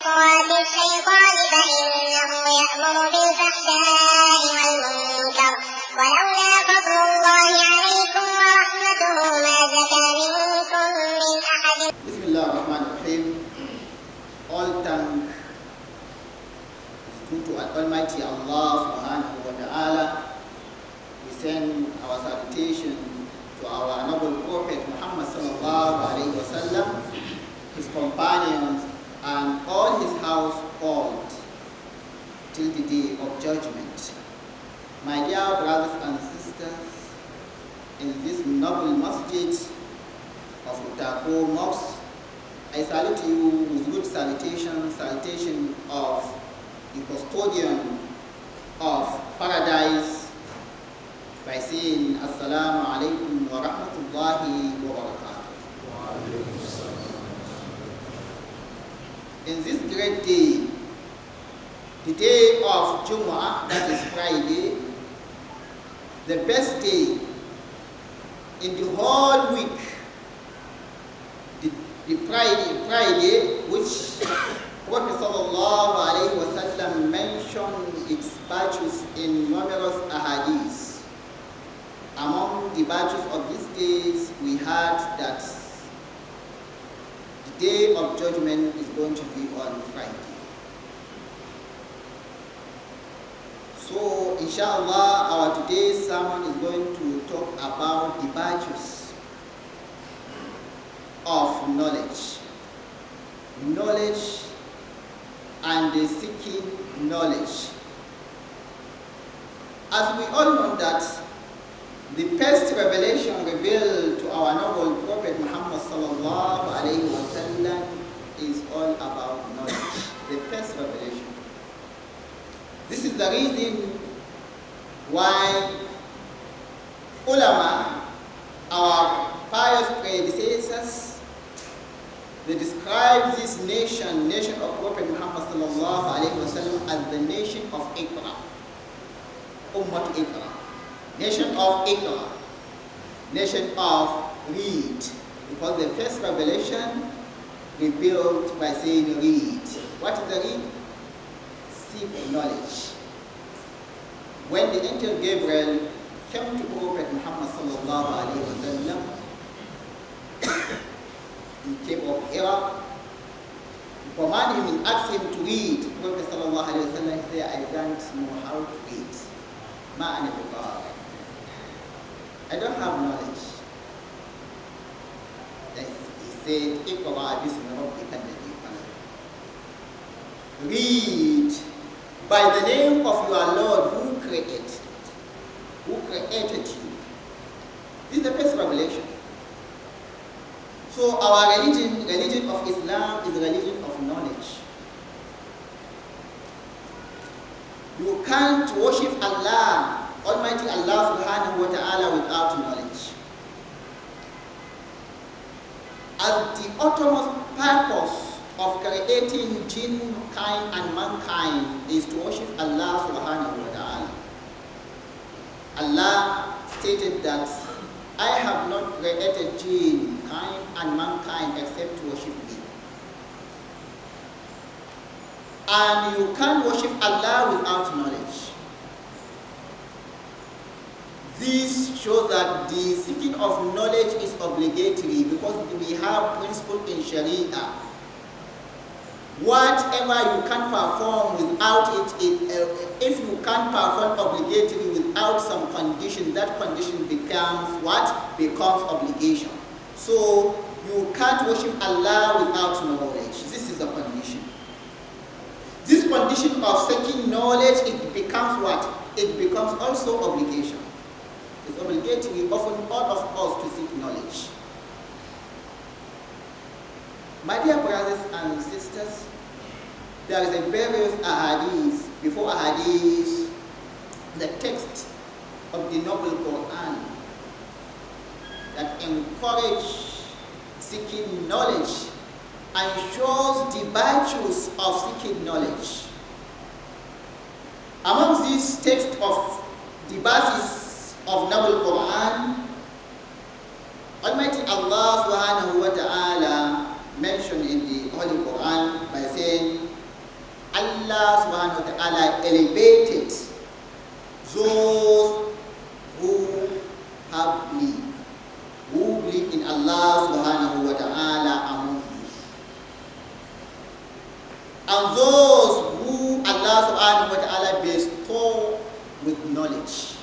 خطوات الشيطان فإنه يأمر بالفحشاء والمنكر ولولا فضل الله عليكم ورحمته ما زكى منكم من أحد. بسم الله الرحمن الرحيم. All thanks due to Almighty Allah subhanahu wa ta'ala. We send our salutation to our noble Prophet Muhammad sallallahu alayhi wa sallam, his companions, and all his household till the day of judgment. My dear brothers and sisters, in this noble Masjid of Utako Mosque, I salute you with good salutation of the custodian of paradise by saying Assalamu alaikum wa rahmatullahi wa barakatuh. In this great day, the day of Jumah, that is Friday, the best day in the whole week, the Friday, which Prophet sallallahu alaihi wasallam mentioned its virtues in numerous ahadith. Among the virtues of these days, we heard that the day of judgment is going to be on Friday. So, inshallah, our today's sermon is going to talk about the virtues of knowledge. Knowledge and the seeking knowledge. As we all know that the first revelation revealed to our noble Prophet Muhammad sallallahu alayhi wa sallam is all about knowledge. The first revelation. This is the reason why ulama, our pious predecessors, they describe this nation of Prophet Muhammad sallallahu alayhi wa sallam, as the nation of Iqra, Ummat Iqra, nation of Iqra, nation of read, because the first revelation revealed by saying read. What is the read? Seek knowledge. When the angel Gabriel came to Prophet Muhammad sallallahu alayhi wa sallam, he came of Iraq, he commanded him and asked him to read. Prophet sallallahu alayhi wa sallam said, I don't know how to read. Ma ana biqari. I don't have knowledge. Then he said, Iqra bismi rabbika alladhi khalaq. Read by the name of your Lord who created you. This is the first revelation. So our religion of Islam is a religion of knowledge. You can't worship Allah, Almighty Allah subhanahu wa ta'ala, without knowledge. As the utmost purpose of creating jinn kind and mankind is to worship Allah subhanahu wa ta'ala. Allah stated that I have not created jinn kind and mankind except to worship me. And you can't worship Allah without knowledge. This shows that the seeking of knowledge is obligatory, because we have principle in Sharia. Whatever you can perform without it, if you can't perform obligatory without some condition, that condition becomes what? Becomes obligation. So you can't worship Allah without knowledge. This is a condition. This condition of seeking knowledge, it becomes what? It becomes also obligation. It's obligatory upon all of us to seek knowledge. My dear brothers and sisters, there is a various ahadith. Before ahadith, the text of the noble Quran that encourage seeking knowledge and shows the virtues of seeking knowledge. Among these texts of the verses of noble Quran, Almighty Allah subhanahu wa ta'ala mentioned in the Holy Quran by saying, Allah subhanahu wa ta'ala elevated those who have believed, who believe in Allah subhanahu wa ta'ala among you. And those who Allah subhanahu wa ta'ala bestow with knowledge,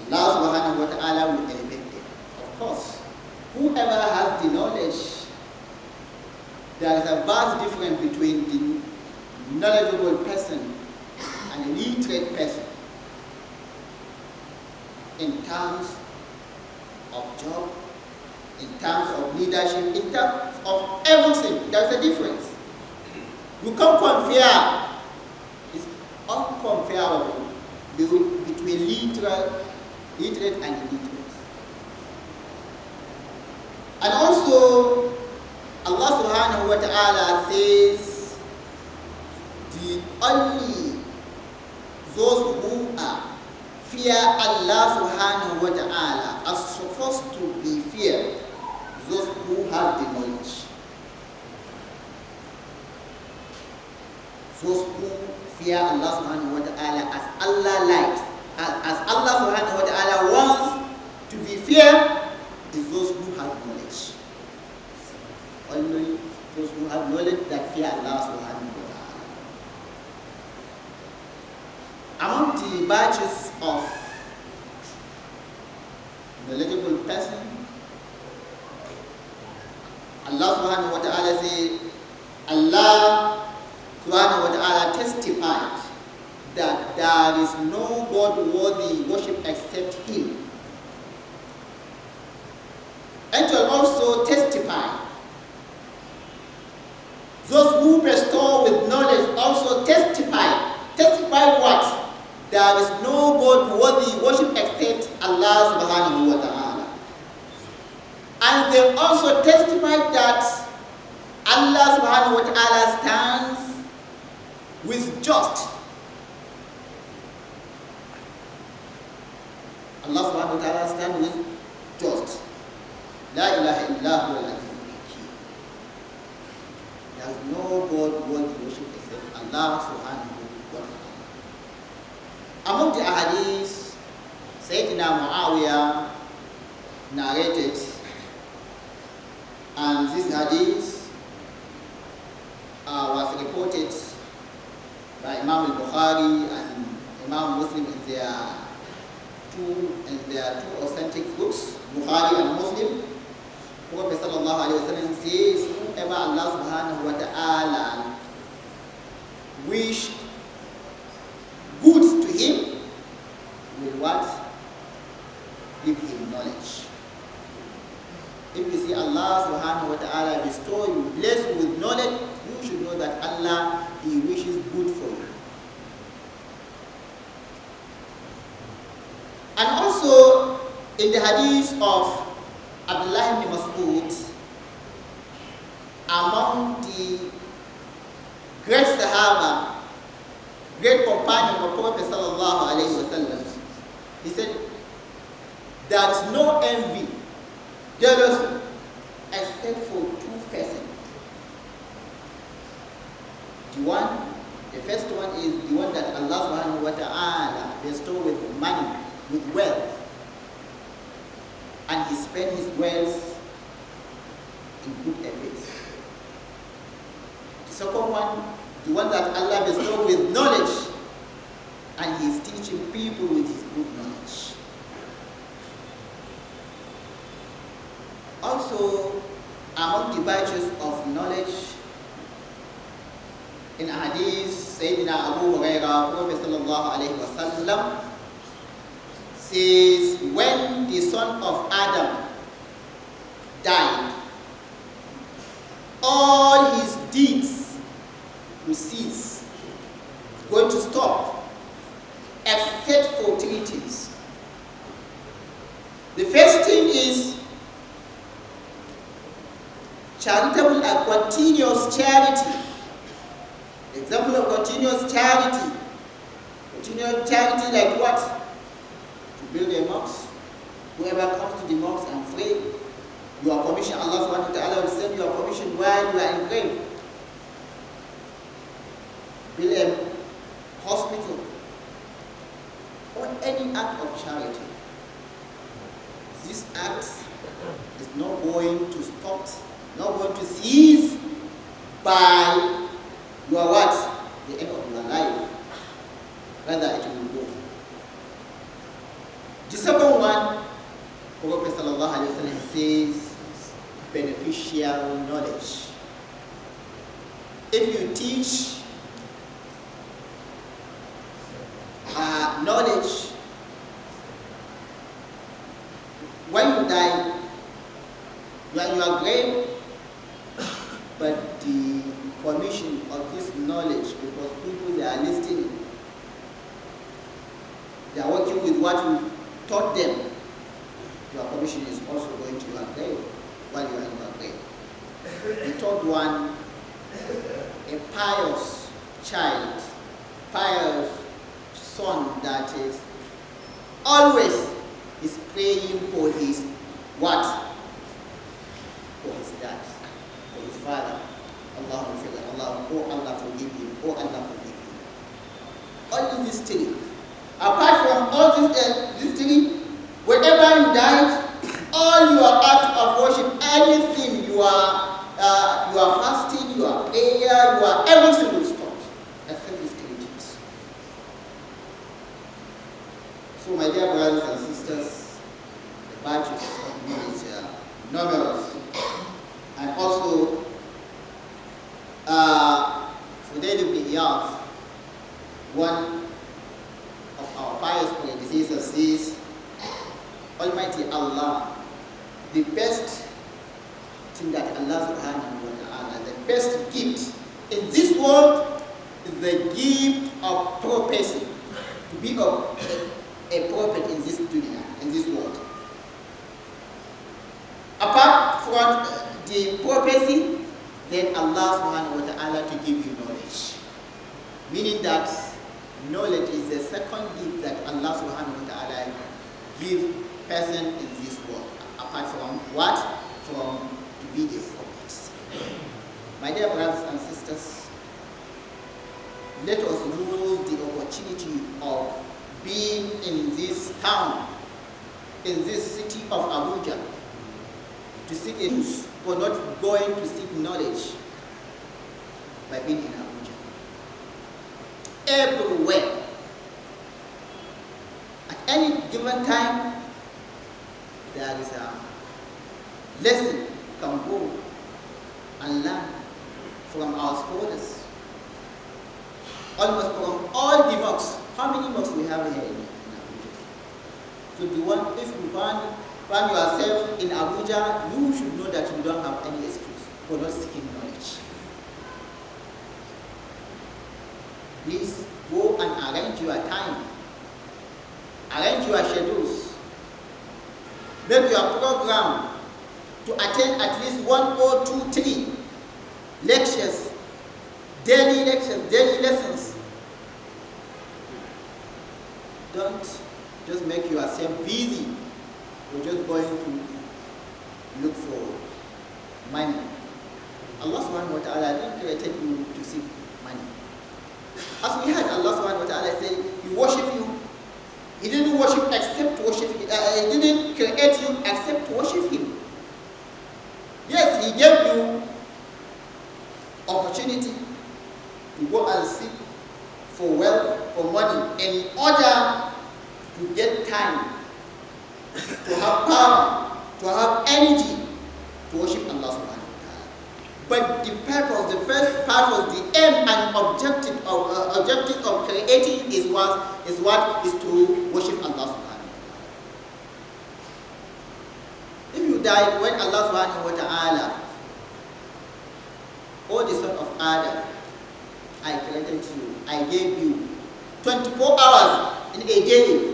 Allah subhanahu wa ta'ala will elevate them. Of course, whoever has the knowledge, there is a vast difference between the knowledgeable person and a literate person in terms of job, in terms of leadership, in terms of everything. There is a difference. You can't compare. It's uncomparable between literate and illiterate. And also, Allah subhanahu wa ta'ala says only those who fear Allah subhanahu wa ta'ala are supposed to be feared, those who have the knowledge. Those who fear Allah subhanahu wa ta'ala as Allah likes, as Allah subhanahu wa ta'ala wants to be feared, is those who have knowledge. Only those who have knowledge that fear Allah subhanahu wa ta'ala. Among the batches of knowledgeable person, Allah subhanahu wa ta'ala says, Allah subhanahu wa ta'ala testified that there is no God worthy worship except Him. Angel also testified. Those who bestow with knowledge also testify. Testify what? There is no God worthy worship except Allah subhanahu wa ta'ala. And they also testified that Allah subhanahu wa ta'ala stands with just. Allah subhanahu wa ta'ala stands with just. La ilaha illa huwa al-aziz al-hakim. There is no God worthy worship except Allah subhanahu wa ta'ala. Among the ahadith, Sayyidina Muawiyah narrated, and this hadith was reported by Imam al-Bukhari and Imam Muslim in their two authentic books, Bukhari and Muslim. Prophet sallallahu alaihi wasallam says, whoever Allah subhanahu wa ta'ala wish good to him will what? Give him knowledge. If you see Allah subhanahu wa ta'ala bestow you, bless you with knowledge, you should know that Allah, He wishes good for you. And also, in the hadith of Abdullahi ibn Mas'ud, among the great Sahaba, great companion of Prophet sallallahu alaihi wasallam, he said, there is no envy, jealousy, except for two persons. The first one is the one that Allah subhanahu wa ta'ala bestow with money, with wealth, and he spent his wealth in good affairs. The second one, the one that Allah bestowed with knowledge, and he is teaching people with his good knowledge. Also, among the virtues of knowledge, in hadith, Sayyidina Abu Hurairah, Prophet sallallahu alaihi wasallam says, when the son of Adam died, all his deeds will cease, going to stop, except for three things. The first thing is charitable and continuous charity. Example of continuous charity. Continuous charity like what? To build a mosque. Whoever comes to the mosque and pray, your commission, Allah subhanahu wa ta'ala will send your commission while you are in grave. Build a any act of charity, this act is not going to stop, not going to cease by your what? The end of your life. Rather, it will go. The second one, Prophet sallallahu alaihi wasallam says, beneficial knowledge. If you teach knowledge, when you die, you are in your grave, but the formation of this knowledge, because people, they are listening, they are working with what you taught them, your commission is also going to your grave while you are in your grave. The third one, a pious child, pious son that is always is praying for his what? For his dad, for his father. Allah, oh Allah forgive him, oh Allah forgive him. Only these three. Apart from all these three, whenever you died, all your act of worship, anything you are fasting, you are prayer, you are everything will stop. Except these three things. So my dear brothers and sisters, the virtues of knowledge are numerous. And also, Fudayl ibn Iyad, one of our pious predecessors, says, Almighty Allah, the best thing that Allah subhanahu wa ta'ala, the best gift in this world is the gift of prophecy, to be a prophet in this dunya, in this world. Apart from the prophecy, then Allah subhanahu wa ta'ala to give you knowledge. Meaning that knowledge is the second gift that Allah subhanahu wa ta'ala gives person in this world. Apart from what? From to be a prophet. My dear brothers and sisters, let us use the opportunity of being in this town, in this city of Abuja, to seek a news, or not going to seek knowledge by being in Abuja. Everywhere, at any given time, there is a lesson you can go and learn from our scholars. Almost from all the mosques. How many mosques we have here in Abuja? So if you find yourself in Abuja, you should know that you don't have any excuse for not seeking knowledge. Please go and arrange your time. Arrange your schedules. Make your program to attend at least 1 or 2, 3 lectures, daily lessons. Don't just make yourself busy. We're just going to look for money. Allah subhanahu wa ta'ala didn't create you to seek money. As we had Allah subhanahu wa ta'ala say, He worship you. He didn't worship except to worship Him. He didn't create you except to worship Him. Yes, He gave you opportunity to go and seek for wealth, for money, in order to get time, to have power, to have energy to worship Allah subhanahu wa ta'ala. But the purpose, the first purpose, the aim and objective of creating is to worship Allah subhanahu wa ta'ala. If you died when Allah subhanahu wa ta'ala, or the son of Adam, I created you, I gave you 24 hours in a day,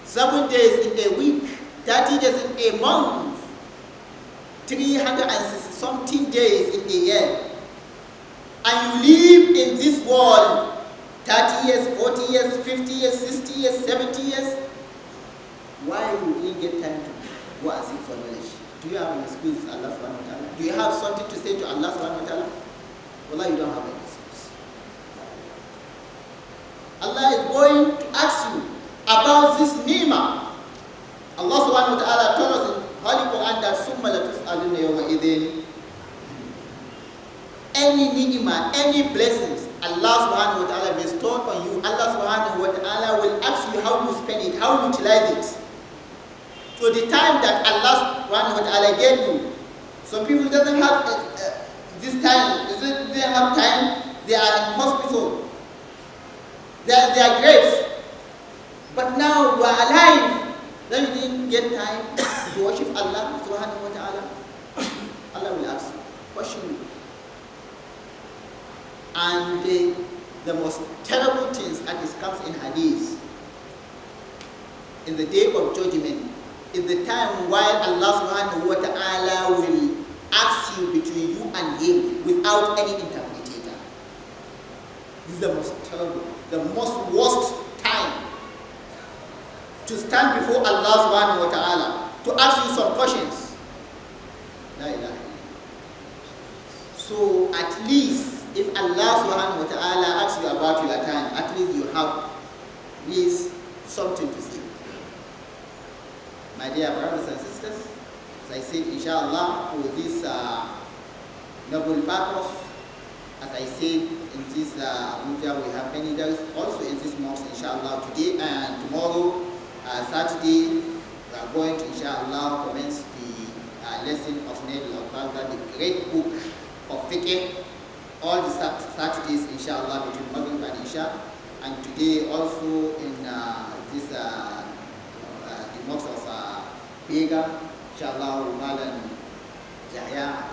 7 days in a week, 30 days in a month, 360-something days in a year, and you live in this world 30 years, 40 years, 50 years, 60 years, 70 years, why you didn't get time to go and seek for knowledge? Do you have an excuse to Allah subhanahu wa ta'ala? Do you have something to say to Allah subhanahu wa ta'ala? Wallah, you don't have an excuse. Allah is going any ni'mah, any blessings Allah subhanahu wa ta'ala bestowed on you, Allah subhanahu wa ta'ala will ask you how you spend it, how you utilize it. So the time that Allah subhanahu wa ta'ala gave you, some people doesn't have this time, they don't have time, they are in hospital, they are graves. But now we are alive, then you didn't get time to worship Allah subhanahu wa ta'ala. Allah will ask you, question you. And the most terrible things that comes in hadith, in the day of judgment, is the time while Allah subhanahu wa ta'ala will ask you between you and him without any interpreter. This is the most terrible, the most worst time to stand before Allah subhanahu wa ta'ala to ask you some questions. La ilaha illallah. So at least if Allah subhanahu wa ta'ala asks you about your time, at least you have at least something to say. My dear brothers and sisters, as I said, inshallah, with this noble purpose, as I said, in this Abuja, we have many days also in this mosque, inshallah, today and tomorrow, Saturday, we are going to, inshallah, commence the lesson of Nail al-Baghdad, the great book of fiqh, all the Saturdays, inshallah, between Maghrib and Isha, and today also in this the mosque of Bega, inshallah, Malan Yahya,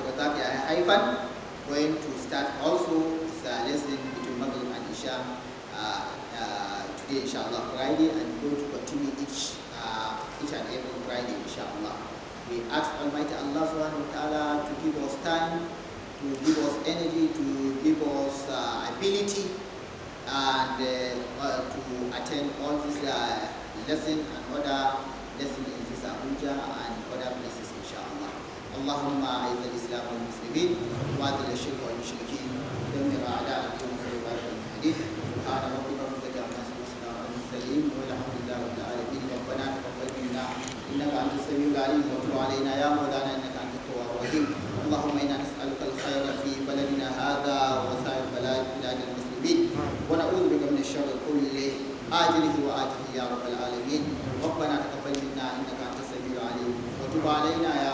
Haifan, going to start also this lesson between Maghrib and Isha today, inshallah, Friday, and going to continue each and every Friday, inshallah. We ask Almighty Allah subhanahu wa ta'ala to give us time, to give us energy, to give us ability, and to attend all this lesson and other lessons in this Abuja and other places, inshallah. Allahumma a'izz al-Islam wal-Muslimin wa adil al-shirk wal-mushrikeen dammir a'da'ak wa ansur ibadaka al-muhtadin subhana rabbika rabbil izzati amma yasifun wa al-mursalin walhamdulillahi rabbil alamin rabbana taqabbal minna innaka antas samiul alim wa tub alayna ya mawlana innaka antat tawwabur rahim. اللهم إنا نسألك الخير في بلدنا هذا وسائر بلاد المسلمين ونعوذ بك من الشر كله آجله وآجله يا رب العالمين. ربنا تقبل منا إنك أنت السميع العليم وتب علينا يا